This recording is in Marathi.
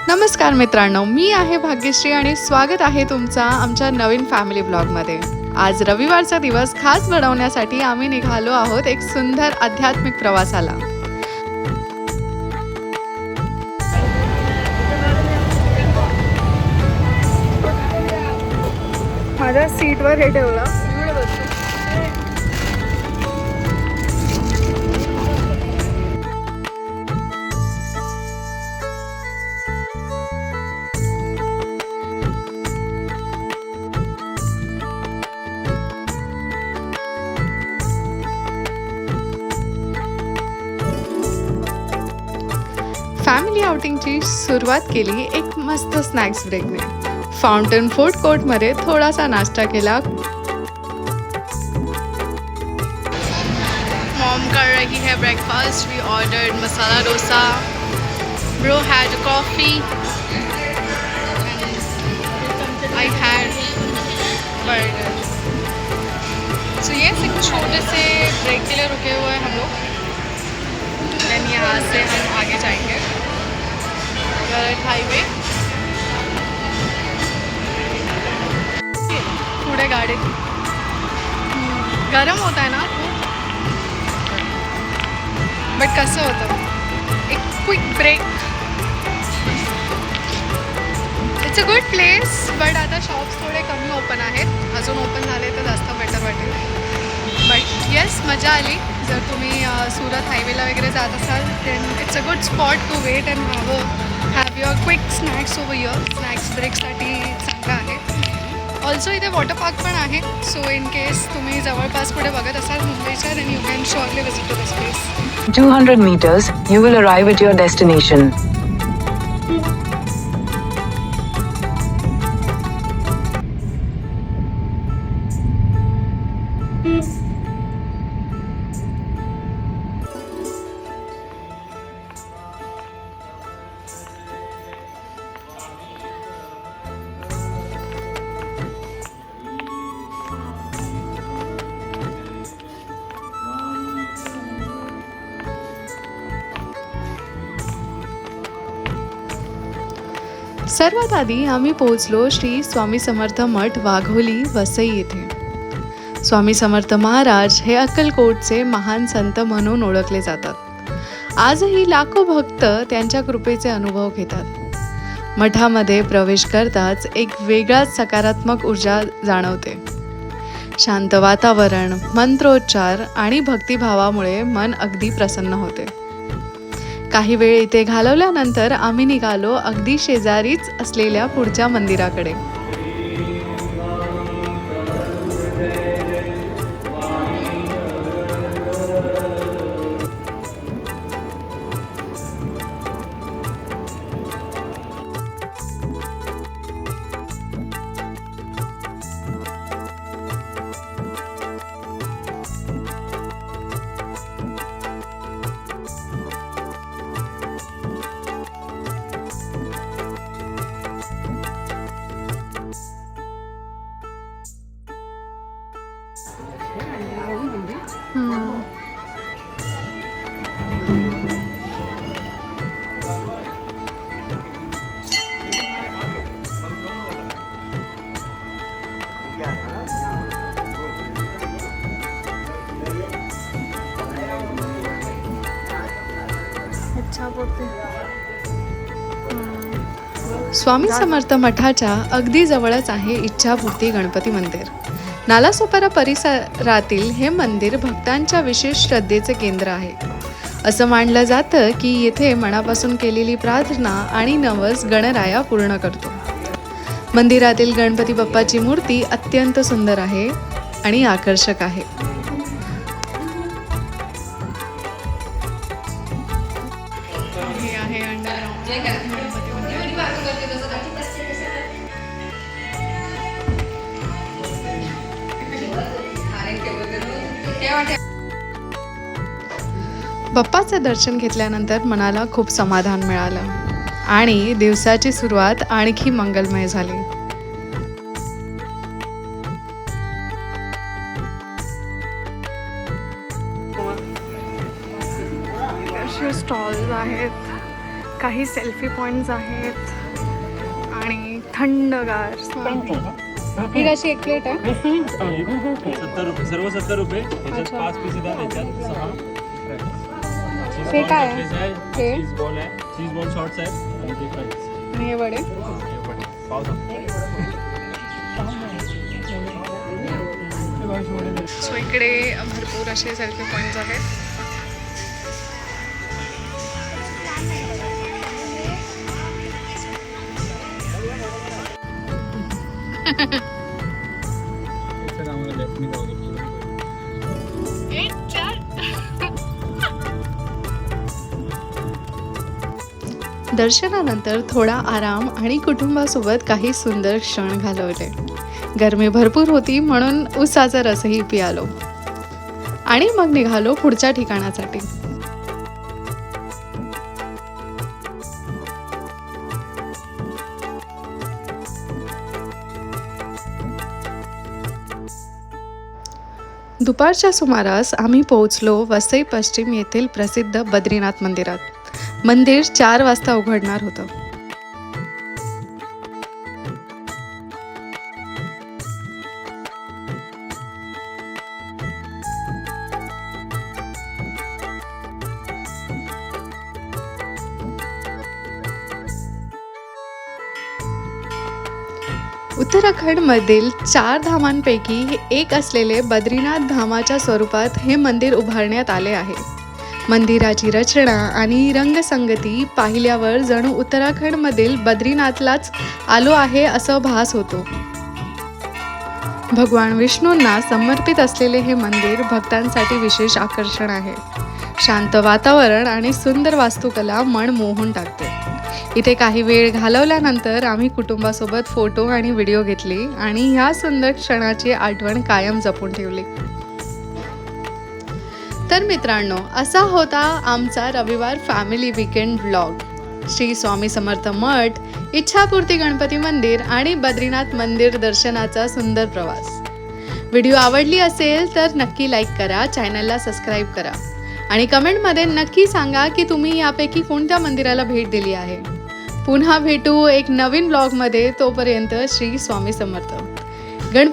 नमस्कार मित्रांनो, मी आहे भाग्यश्री आणि स्वागत आहे तुमचा आमच्या नवीन फॅमिली ब्लॉगमध्ये। आज रविवारचा दिवस खास बनवण्यासाठी आम्ही निघालो आहोत एक सुंदर आध्यात्मिक प्रवासाला। माझ्या सीटवर हे ठेवलं। फॅमिली आउटिंगची सुरुवात केली एक मस्त स्नॅक्स ब्रेकने। फाउंटन फूड कोर्टमध्ये थोडासा नाश्ता केला। मॉम कर रही है breakfast. We ordered masala dosa. Bro had coffee. I had burger. So ये एक छोटे से ब्रेक के लिए रुके हुए हैं हम लोग। देन यहाँ से हम आगे जाएंगे हाईवे। पुढे गाड़ी गरम होता है ना, बट कसं होतं एक quick break. It's a good place, but आता शॉप्स थोडे कमी ओपन आहेत। अजून ओपन झाले तर जास्त बेटर वाटेल। बट येस, मजा आली। जर तुम्ही सुरत हायवेला वगैरे जात असाल then it's a good spot to wait and have your quick snacks over here. Snacks ब्रेकसाठी चांगलं आहे। ऑल्सो इथे वॉटर पार्क पण आहे। सो इन केस तुम्ही जवळपास पुढे बघत असाल मुंबईच्या then you can shortly visit to this place. 200 meters, you will arrive at your destination. सर्वात आधी आम्ही पोहोचलो श्री स्वामी समर्थ मठ वाघोली वसई येथे। स्वामी समर्थ महाराज हे अक्कलकोटचे महान संत म्हणून ओळखले जातात। आजही लाखो भक्त त्यांच्या कृपेचे अनुभव घेतात। मठामध्ये प्रवेश करताच एक वेगळाच सकारात्मक ऊर्जा जाणवते। शांत वातावरण, मंत्रोच्चार आणि भक्तिभावामुळे मन अगदी प्रसन्न होते। काही वेळ इथे घालवल्यानंतर आम्ही निघालो अगदी शेजारीच असलेल्या पुढच्या मंदिराकडे। स्वामी समर्थ मठाच्या अगदी जवळच आहे इच्छापूर्ती गणपती मंदिर। नालासोपारा परिसरातील हे मंदिर भक्तांच्या विशेष श्रद्धेचे केंद्र आहे। असं मानलं जातं की येथे मनापासून केलेली प्रार्थना आणि नवस गणराया पूर्ण करतो। मंदिरातील गणपती बाप्पाची मूर्ती अत्यंत सुंदर आहे आणि आकर्षक आहे। हे आहे अंडरग्राउंड गणपती मंदिर। बाप्पाचं दर्शन घेतल्यानंतर मनाला खूप समाधान मिळालं आणि दिवसाची सुरुवात आणखी मंगलमय झाली। असे स्टॉल्स आहेत, काही सेल्फी पॉईंट्स आहेत आणि थंडगार स्वामी. ही कशी एक प्लेट आहे? 70 रुपये, सर्व 70 रुपये. याच्यात अच्छा. 5 पीस आहेत, याच्यात 6 हे काय आहे? हे? चीज बॉल आहे, चीज बॉल शॉर्ट्स आहेत आणि ते फ्राईज. आणि हे वडे. पाव सो इकडे भरपूर असे सेल्फी पॉईंट्स आहेत. दर्शनानंतर थोडा आराम आणि कुटुंबासोबत काही सुंदर क्षण घालवले. गरमी भरपूर होती म्हणून उसाचा रसही पियालो आणि मग निघालो पुढच्या ठिकाणासाठी. दुपारच्या सुमारास आम्ही पोहोचलो वसई पश्चिम येथील प्रसिद्ध बद्रीनाथ मंदिरात. मंदिर 4 वाजता उघडणार होतं. उत्तराखंडमधील 4 धामांपैकी एक असलेले बद्रीनाथ धामाच्या स्वरूपात हे मंदिर उभारण्यात आले आहे. मंदिराची रचना आणि रंगसंगती पाहिल्यावर जणू उत्तराखंडमधील बद्रीनाथलाच आलो आहे असं भास होतो. भगवान विष्णूंना समर्पित असलेले हे मंदिर भक्तांसाठी विशेष आकर्षण आहे. शांत वातावरण आणि सुंदर वास्तुकला मन मोहून टाकते. इथे काही वेळ घालवल्यानंतर आम्ही कुटुंबासोबत फोटो आणि व्हिडिओ घेतली आणि ह्या सुंदर क्षणाची आठवण कायम जपून ठेवली. तर मित्रांनो, असा होता आमचा रविवार family weekend vlog. Shri Swami Samarth मठ, इच्छापूर्ती गणपती मंदिर आणि बद्रीनाथ मंदिर दर्शनाचा सुंदर प्रवास. व्हिडिओ आवडली असेल तर नक्की लाईक करा, चॅनलला सबस्क्राईब करा आणि कमेंटमध्ये नक्की सांगा की तुम्ही यापैकी कोणत्या मंदिराला भेट दिली आहे. पुन्हा भेटू एक नवीन व्लॉगमध्ये. तोपर्यंत श्री स्वामी समर्थ. गणपती